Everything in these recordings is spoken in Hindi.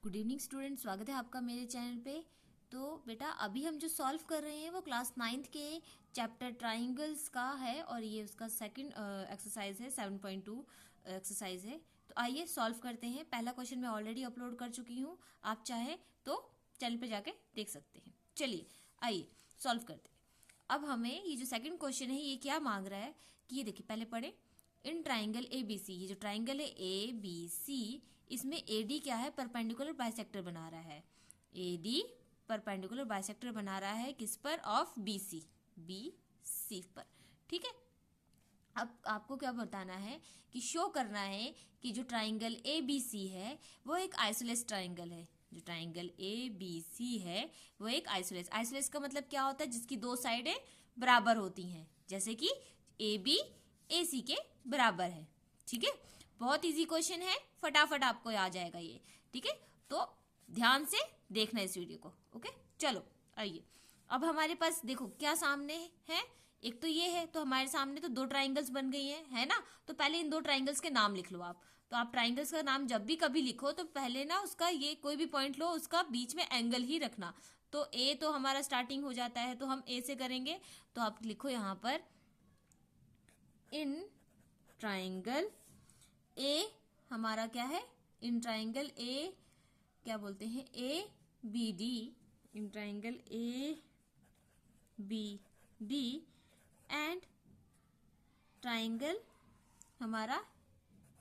गुड इवनिंग स्टूडेंट, स्वागत है आपका मेरे चैनल पे। तो बेटा अभी हम जो सॉल्व कर रहे हैं वो क्लास 9th के चैप्टर ट्राइंगल्स का है और ये उसका सेकंड एक्सरसाइज है, 7.2 एक्सरसाइज है। तो आइए सॉल्व करते हैं। पहला क्वेश्चन मैं ऑलरेडी अपलोड कर चुकी हूँ, आप चाहे तो चैनल पे जाके देख सकते हैं। चलिए आइए सॉल्व करते हैं। अब हमें ये जो सेकंड क्वेश्चन है ये क्या मांग रहा है कि ये देखिए, पहले पढ़े। इन ट्राइंगल ए बी सी, ये जो ट्राइंगल है ए बी सी, इसमें ए डी क्या है, परपेंडिकुलर बाइसेक्टर बना रहा है। ए डी परपेंडिकुलर बाइसेक्टर बना रहा है किस पर, ऑफ बी सी पर। ठीक है, अब आपको क्या बताना है कि शो करना है कि जो ट्राइंगल ए बी सी है वो एक आइसोलेस ट्राइंगल है। जो ट्राइंगल ए बी सी है वो एक आइसोलेस का मतलब क्या होता है, जिसकी दो साइडें बराबर होती हैं, जैसे कि ए बी ए सी के बराबर है। ठीक है, बहुत इजी क्वेश्चन है, फटाफट आपको आ जाएगा ये। ठीक है, तो ध्यान से देखना इस वीडियो को। ओके, चलो आइए। अब हमारे पास देखो क्या सामने है, एक तो ये है, तो हमारे सामने तो दो ट्राइंगल्स बन गई है ना। तो पहले इन दो ट्राइंगल्स के नाम लिख लो आप। तो आप ट्राइंगल्स का नाम जब भी कभी लिखो तो पहले ना उसका ये कोई भी पॉइंट लो, उसका बीच में एंगल ही रखना। तो ए तो हमारा स्टार्टिंग हो जाता है, तो हम ए से करेंगे। तो आप लिखो यहाँ पर इन ट्राइंगल ए, हमारा क्या है, इन ट्राइंगल ए क्या बोलते हैं, A B D. In triangle A B D and triangle हमारा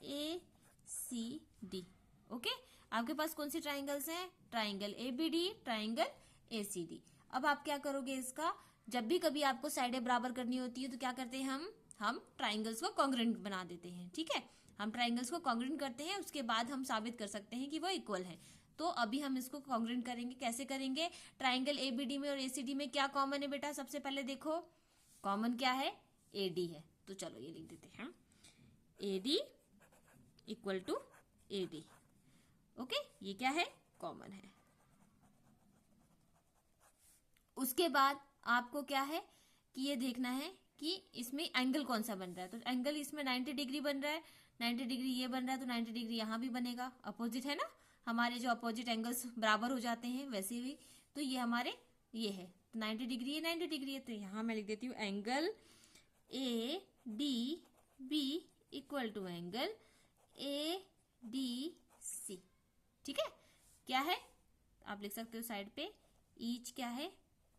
ए सी डी। ओके, आपके पास कौन सी ट्राइंगल्स हैं, triangle A B D, triangle A C D. अब आप क्या करोगे, इसका जब भी कभी आपको साइडें बराबर करनी होती है तो क्या करते हैं हम ट्राइंगल्स को कॉन्ग्रुएंट बना देते हैं। ठीक है, हम ट्राइंगल्स को कॉन्ग्रुएंट करते हैं, उसके बाद हम साबित कर सकते हैं कि वो इक्वल है। तो अभी हम इसको कॉन्ग्रुएंट करेंगे। कैसे करेंगे, ट्राइंगल ए बी डी में और ए सी डी में क्या कॉमन है बेटा, सबसे पहले देखो कॉमन क्या है, ए डी है। तो चलो ये लिख देते हैं, A D equal to A D. Okay, ये क्या है, कॉमन है। उसके बाद आपको क्या है कि ये देखना है कि इसमें एंगल कौन सा बन रहा है। तो एंगल इसमें 90 डिग्री बन रहा है, 90 डिग्री ये बन रहा है, तो 90 डिग्री यहाँ भी बनेगा। अपोजिट है ना, हमारे जो अपोजिट एंगल्स बराबर हो जाते हैं वैसे ही। तो ये हमारे ये है, तो 90 डिग्री है, 90 डिग्री है। तो यहाँ मैं लिख देती हूँ angle A D B equal to angle A D C. ठीक है, क्या है, आप लिख सकते हो साइड पे, ईच क्या है,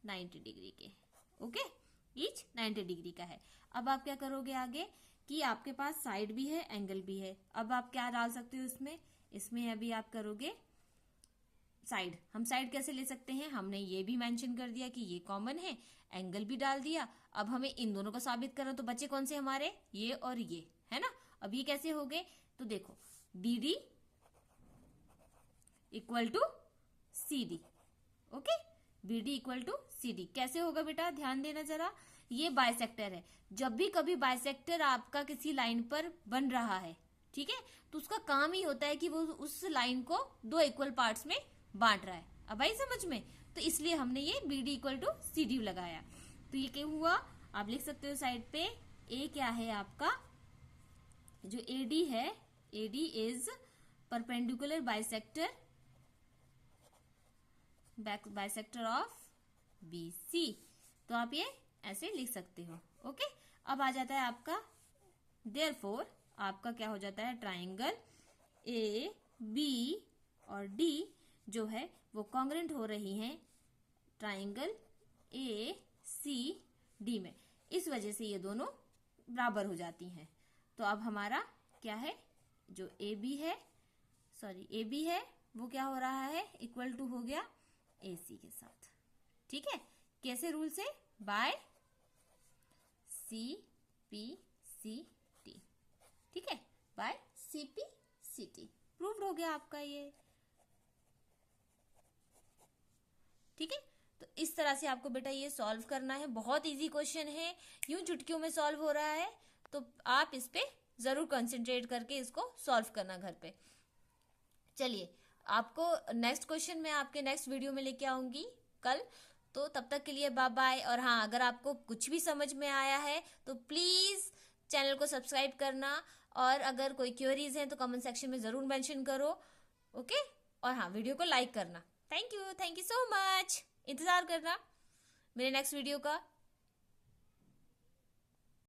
90 डिग्री के। ओके, ईच 90 डिग्री का है। अब आप क्या करोगे आगे कि आपके पास साइड भी है, एंगल भी है। अब आप क्या डाल सकते हो इसमें अभी आप करोगे साइड। हम साइड कैसे ले सकते हैं, हमने ये भी मेंशन कर दिया कि ये कॉमन है, एंगल भी डाल दिया। अब हमें इन दोनों को साबित करना, तो बचे कौन से हमारे, ये और ये, है ना। अब ये कैसे हो गए, तो देखो D D equal to C D. Okay, B D equal to C D कैसे होगा बेटा, ध्यान देना जरा। ये बाइसेक्टर है, जब भी कभी बाइसेक्टर आपका किसी लाइन पर बन रहा है, ठीक है, तो उसका काम ही होता है कि वो उस लाइन को दो इक्वल पार्ट्स में बांट रहा है। अब आई समझ में, तो इसलिए हमने ये B D equal to C D लगाया। तो ये क्या हुआ, आप लिख सकते हो साइड पे, ए क्या है आपका, जो ए डी है, A D is perpendicular bisector of B C. तो आप ये ऐसे लिख सकते हो। ओके, अब आ जाता है आपका, देयरफॉर आपका क्या हो जाता है, ट्राइंगल ए बी और डी जो है वो कॉन्ग्रुएंट हो रही हैं ट्राइंगल ए सी डी में। इस वजह से ये दोनों बराबर हो जाती हैं। तो अब हमारा क्या है, जो ए बी है वो क्या हो रहा है, इक्वल टू हो गया ए सी के साथ। ठीक है, कैसे रूल से, by C P C T. ठीक है, by C P C T proved हो गया आपका ये। ठीक है, तो इस तरह से आपको बेटा ये सॉल्व करना है। बहुत इजी क्वेश्चन है, यूं चुटकियों में सॉल्व हो रहा है, तो आप इस पे जरूर कंसंट्रेट करके इसको सॉल्व करना घर पे। चलिए, आपको नेक्स्ट क्वेश्चन मैं आपके नेक्स्ट वीडियो में लेके आऊंगी कल। तो तब तक के लिए बाय बाय। और हाँ, अगर आपको कुछ भी समझ में आया है तो प्लीज चैनल को सब्सक्राइब करना, और अगर कोई क्वेरीज हैं तो कमेंट सेक्शन में जरूर मेंशन करो। ओके। और हाँ, वीडियो को लाइक करना। Thank you so much. इंतज़ार करना मेरे नेक्स्ट वीडियो का।